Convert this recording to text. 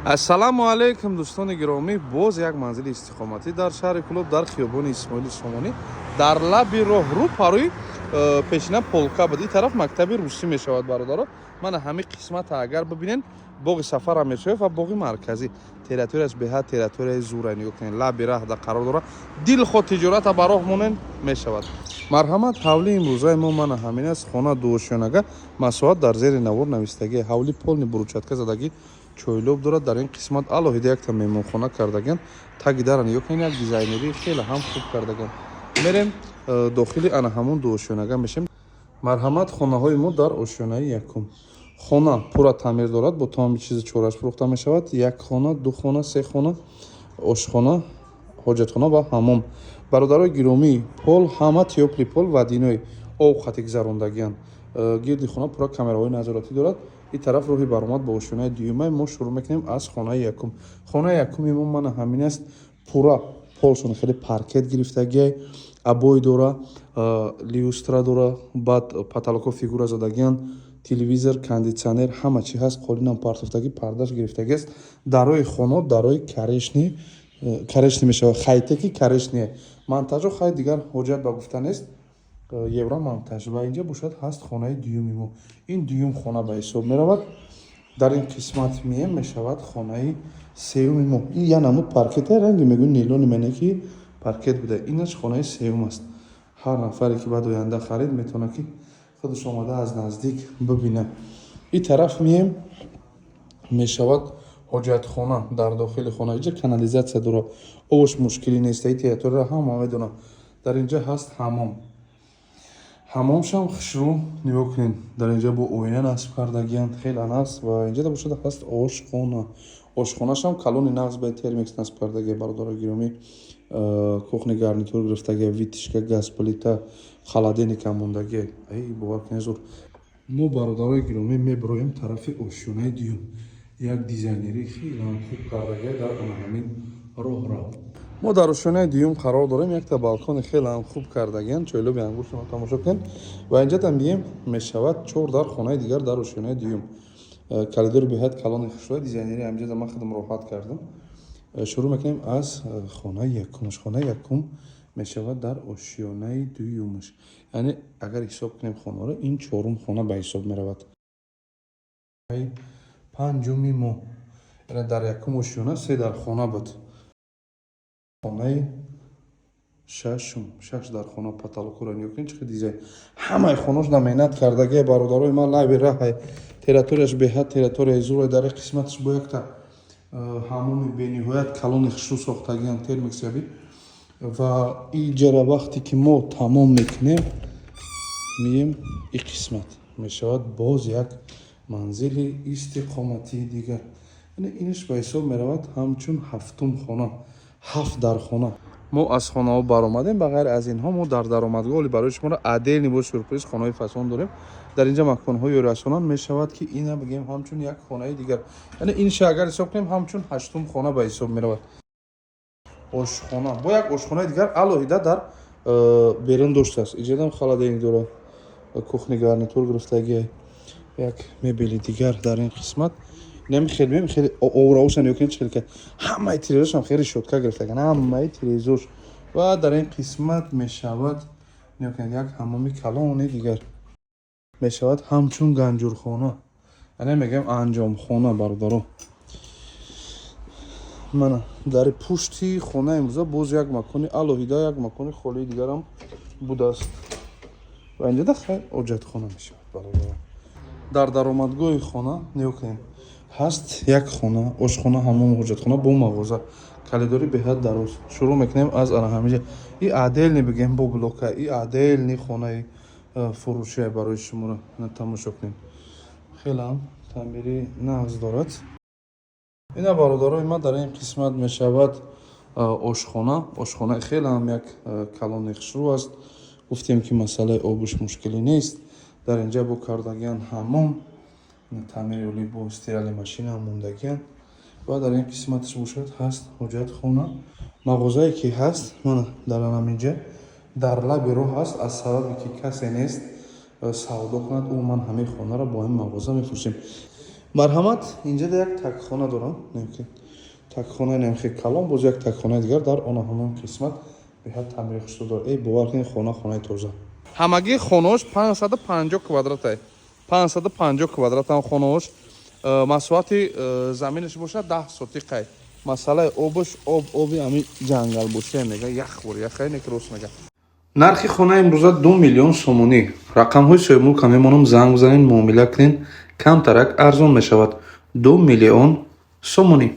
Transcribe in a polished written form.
ассалому алайкум дӯстони гиромӣ, боз як манзили истиқоматӣ дар шаҳри Кӯлоб дар хиёбони Исмоили Сомонӣ дар лаби роҳ рӯ парои пешина полка буд. Ин тараф мактаби русӣ мешавад бародаро. Мана ҳамин қисмата агар бибинен боғи сафарам мешавад ва боғи марказӣ. Территорияш беҳад территорияи зӯра нигоҳ кунед. Лаби раҳ дар қарор дорад. Дилхо тиҷората ба роҳ монен мешавад. Марҳамат, ҳавли имрӯзаи мо мана ҳамин аст. Хона дуошёнага масоат дар зери навор навистагӣ. Ҳавли полни буручатка задагӣ чойлоб дорад. Дар ин қисмат алоҳида якта меҳмонхона кардаган. Таги дара нигоҳ кунед, як дизайнерии хеле ҳам хуб кардаган. Мерем дохили ана ҳамун дуошёнага мешем. Марҳамат, хонаҳои мо дар ошёнаи якум. Хона пурра таъмир дорад, бо тамоми чизи чораш фурӯхта мешавад. Як хона, ду хона, се хона, ошхона, ҳоҷатхона ва ҳаммом. Бародарои гиромӣ, пол ҳама тиёпли пол ва динои об хати гузарондагианд. Гирди хона пурра камераҳои назоратӣ дорад. ин тараф роҳи баромад ба ошёнаи дуюма. Мо шурӯъ мекунем аз хонаи якум. Хонаи якуми мо мана ҳамин аст. Пурра полшон хеле паркет гирифтагиай, абой дора, люстра дора, баъд потолоко фигура задагианд, телевизор, кондитсионер, ҳама чи ҳаст. қолинам партофтагӣ, пардаш гирифтагӣ аст. Дарои хоно дарои карешни мешавад. Хайтеки карешни. Монтажо хай дигар ҳоҷат ба гуфта нест. евро монтаж ва инҷа бошад ҳаст хонаи дуюми мо. Ин дуюм хона ба ҳисоб меравад. Дар ин қисмат мием мешавад хонаи сеюми мо. Ин я намуд паркета ранги мегӯям нейлони менаки паркет буда. Инаш хонаи сеюм аст. ҳар нафаре ки баъд оянда харид метавона ки худаш омада аз наздик бибинад. ин тараф мием мешавад ҳоҷатхона. Дар дохили хона инҷа канализатсия дора. Обш мушкилӣ нест. Ин территорияро ҳама медонад. Дар инҷа ҳаст ҳаммом. ҳаммомшам хушрӯ нигоҳ кунед. Дар инҷа бо оина насб кардагианд. Хеле наст ва инҷа бошад ҳаст ошхона. Ошхонашам калони нағз ба термикс насб кардагия. Бародарои гиромӣ, кухни гарнитур гирифтагия, витишка, газ плита, холодильникам мондагия. Бовар кунед зур. Мо бародарои гиромӣ мебароем тарафи ошёнаи дуюм. Як дизайнерии хеле хуб кардагия дар ҳамин роҳро. мо дар ошёнаи дуюм қарор дорем. Якта балкони хеле хуб кардагианд. Чойлоби ангушро тамошо кунед. Ва инҷа мием мешавад 4 дар хонаи дигар дар ошёнаи дуюм. Коридори беҳад калони хушрӯ дизайнери ҳамҷа ман худам роҳат кардам. Шурӯъ мекунем аз хонаи якумаш. Хонаи якум мешавад дар ошёнаи дуюмаш. Яъне агар ҳисоб кунем хонаро, ин чорум хона ба ҳисоб меравад. Панҷуми мо. Яъне дар якум ошёна 3 дар хона буд. Хонаи шашум. 6 дар хона потолокро нигоҳ кунед чӣ дизайн. Ҳамаи хонааш да меҳнат кардагия. Бародарои ман лаби раҳ территорияш беҳад территорияи зур. дар ин қисматаш бо якта ҳаммоми бениҳоят калони хушрӯ сохтагианд. термиксиябӣ ва иҷара вақте ки мо тамом мекунем мием ин қисмат мешавад боз як манзили истиқоматии дигар. яъне инаш ба ҳисоб меравад ҳамчун ҳафтум хона. 7 дар хона. мо аз хонаҳо баромадем. ба ғайр аз инҳо мо дар даромадгоҳи барои шуморо отдельни бо сюрприз хонаҳои фасон дорем. дар инҷа маконҳои расонан мешавад ки ина бигем ҳамчун як хонаи дигар. яъне инша агар ҳисоб кунем ҳамчун ҳаштум хона ба ҳисоб меравад. ошхона бо як ошхонаи дигар алоҳида дар берун доштааст. инҷа холодильник дора, кухни гарнитур гирифтагия, як мебели дигар дар ин қисмат. хеле овраоша нигоҳ кунед чӣ хел. ҳамаи телевизоршам хеле шотка гирифтагианд. ҳамаи телевизор ва дар ин қисмат мешавад нигоҳ кунед як ҳаммоми калони дигар. мешавад ҳамчун ганҷурхона. яъне мегӯям анҷомхона. бародаро мана дар пушти хонаи имрӯза боз як макони алоҳида, як макони холии дигарам будааст. ва инҷа хай ҳоҷатхона мешавад. бародаро дар даромадгоҳи хона нигоҳ кунед. ҳаст як хона, ошхона, ҳаммом, ҳоҷатхона бо мағоза. Калидори беҳад дароз. Шурӯъ мекунем аз ана ҳамиҷа. И отдельни бигем бо блока. И отдельни хонаи фурӯшия барои шуморо тамошо кунем. хеле таъмири нағз дорад. ина бародарои ман дар ин қисмат мешавад ошхона. ошхонаи хеле як калони хушрӯ аст. гуфтем ки масъалаи обуш мушкилӣ нест. дар инҷа бо кардагианд ҳаммом. таъмири оли бо стирали машина мондагианд. ва дар ин қисматаш бошад ҳаст ҳоҷатхона. мағозае ки ҳаст мана дар ҳаминҷа дар лаби роҳ аст. аз сабабе ки касе нест савдо кунад, умуман ҳамин хонаро бо ин мағоза мефурӯшем. марҳамат, инҷода як такхона дорам. такхонаи намхи калон, боз як такхонаи дигар дар он ҳамон қисмат беҳад таъмири хушрудор. Бовар кунед, хонаи тоза. Ҳамагӣ хонаош 550 квадрат ай. 550 квадрат ам хонаош. Масоҳати заминаш бошад 10 сотиқай. Масъалаи обаш оби ами ҷангал боша мега яхбор яхай некрос мега. Нархи хона имрӯза 2 миллион сомонӣ. Рақамҳои соҳиби мулк мемонам, занг бизанед, муомила кунед, камтарак арзон мешавад. 2 миллион сомонӣ.